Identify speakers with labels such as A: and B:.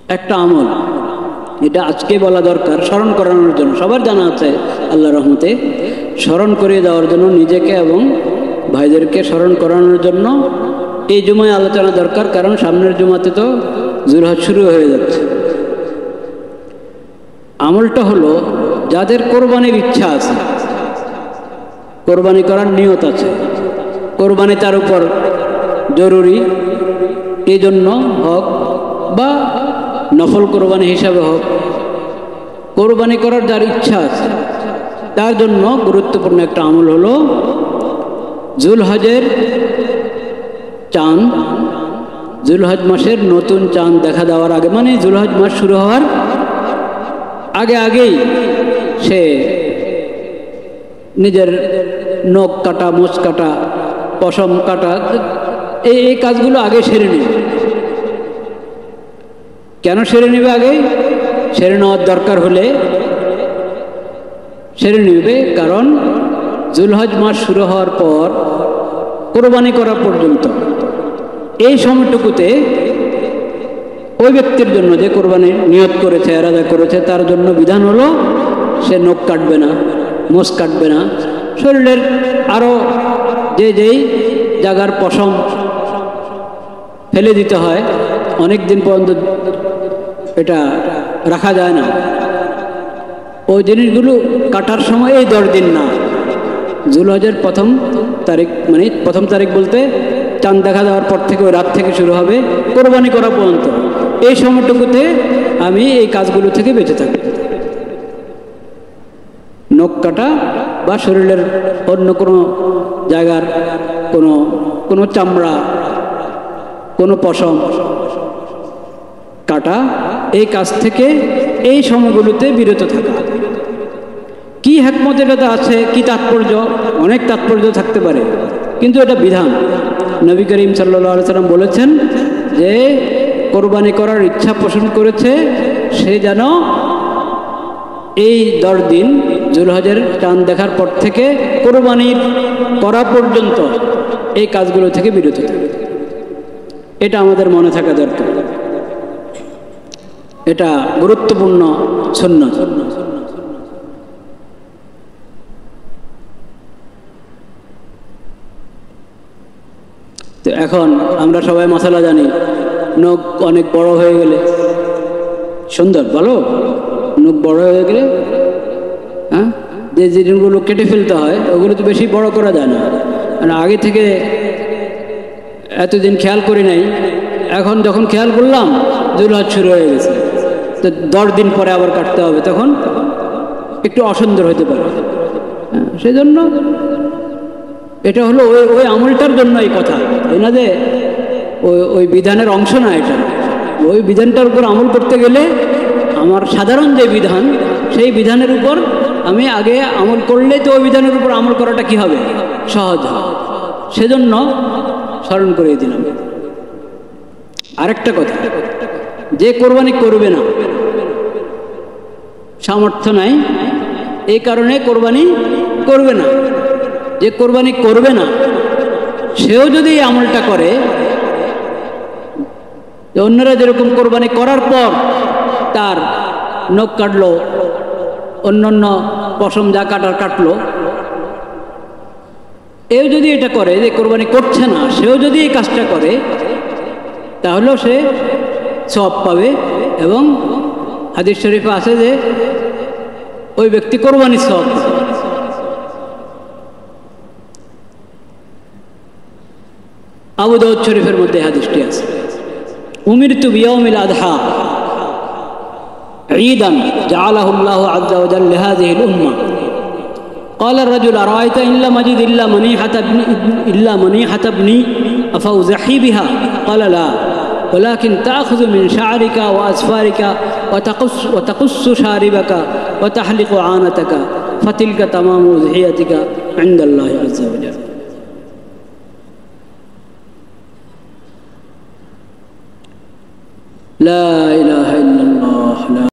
A: একটা আমল, এটা আজকে বলা দরকার, স্মরণ করানোর জন্য। সবার জানা আছে আল্লাহ রহমতে, স্মরণ করিয়ে দেওয়ার জন্য নিজেকে এবং ভাইদেরকে স্মরণ করানোর জন্য এই জুমায় আলোচনা দরকার। কারণ সামনের জুমাতে তো জুলহজ শুরু হয়ে যাচ্ছে। আমলটা হলো, যাদের কোরবানির ইচ্ছা আছে, কোরবানি করার নিয়ত আছে, কোরবানি তার উপর জরুরি, এই জন্য হোক বা নফল কোরবানি হিসাবে হোক, কোরবানি করার যার ইচ্ছা আছে তার জন্য গুরুত্বপূর্ণ একটা আমল হলো জুলহজের চাঁদ, জুলহজ মাসের নতুন চাঁদ দেখা দেওয়ার আগে, মানে জুলহজ মাস শুরু হওয়ার আগে আগেই সে নিজের নখ কাটা, মোচ কাটা, পশম কাটা, এই কাজগুলো আগে সেরে নেবে। কেন সেরে নেবে? আগেই সেরে নেওয়ার দরকার হলে সেরে নেবে, কারণ জুলহজ মাস শুরু হওয়ার পর কোরবানি করা পর্যন্ত এই সময়টুকুতে ওই ব্যক্তির জন্য যে কোরবানির নিয়ত করেছে, এরাদা করেছে, তার জন্য বিধান হলো সে নখ কাটবে না, মোচ কাটবে না, শরীরের আরও যেই জায়গার পশম ফেলে দিতে হয়, অনেক দিন পর্যন্ত এটা রাখা যায় না, ওই জিনিসগুলো কাটার সময় এই 10 দিন না, জুলহজের প্রথম তারিখ, মানে প্রথম তারিখ বলতে চাঁদ দেখা দেওয়ার পর থেকে ওই রাত থেকে শুরু হবে কোরবানি করা পর্যন্ত, এই সময়টুকুতে আমি এই কাজগুলো থেকে বেঁচে থাকি। নখ কাটা বা শরীরের অন্য কোনো জায়গার কোনো চামড়া, কোনো পশম কাটা, এই কাজ থেকে এই সময়গুলোতে বিরত থাকা। কি হিকমত এটাতে আছে, কি তাৎপর্য? অনেক তাৎপর্য থাকতে পারে, কিন্তু এটা বিধান। নবী করিম সাল্লাল্লাহু আলাইহি সাল্লাম বলেছেন যে কোরবানি করার ইচ্ছা পোষণ করেছে সে যেন এই 10 দিন জুলহজের চাঁদ দেখার পর থেকে কোরবানির করা পর্যন্ত এই কাজগুলো থেকে বিরত থাকে। এটা আমাদের মনে থাকা দরকার, এটা গুরুত্বপূর্ণ সুন্নাত। তো এখন আমরা সবাই মশলা জানি, নখ অনেক বড় হয়ে গেলে সুন্দর, ভালো নখ বড় হয়ে গেলে হ্যাঁ যে জিনিসগুলো কেটে ফেলতে হয় ওগুলো তো বেশি বড় করা যায় না। মানে আগে থেকে এতদিন খেয়াল করি নাই, এখন যখন খেয়াল করলাম জুলহজ শুরু হয়ে গেছে, তো 10 দিন পরে আবার কাটতে হবে, তখন একটু অসুন্দর হতে পারে। সেই জন্য এটা হলো ওই আমলটার জন্য এই কথা, তাই না? যে ওই বিধানের অংশ না এটা, ওই বিধানটার উপর আমল করতে গেলে আমার সাধারণ যে বিধান, সেই বিধানের উপর আমি আগে আমল করলে তো ওই বিধানের উপর আমল করাটা কি হবে? সহজ হবে। সেজন্য স্মরণ করিয়ে দিলাম। আরেকটা কথা, যে কোরবানি করবে না, সামর্থ্য নাই এই কারণে কোরবানি করবে না, যে কোরবানি করবে না সেও যদি এই আমলটা করে, অন্যরা যেরকম কোরবানি করার পর তার নখ কাটলো, অন্য পশম যা কাটার কাটলো, এও যদি এটা করে, যে কোরবানি করছে না সেও যদি এই কাজটা করে, তাহলেও সে সওয়াব পাবে। এবং হাদিস শরীফে আছে যে ওই ব্যক্তি কোরবানির সওয়াব পাবে। আবু দাউদ শরীফের মধ্যে হাদিসটি আছে, উমিরতু বিয়াউমিল আযহা ঈদান জাআলাহু আল্লাহু আযজা ওয়া জাল্লা লিহাযিহিল উম্মাহ। قال الرجل أرأيت إن لم أجد إلا منيحة ابني أفأضحي بها؟ قال لا، ولكن تأخذ من شعرك وأظفارك وتقص شاربك وتحلق عانتك فتلك تمام أضحيتك عند الله عز وجل. لا إله إلا الله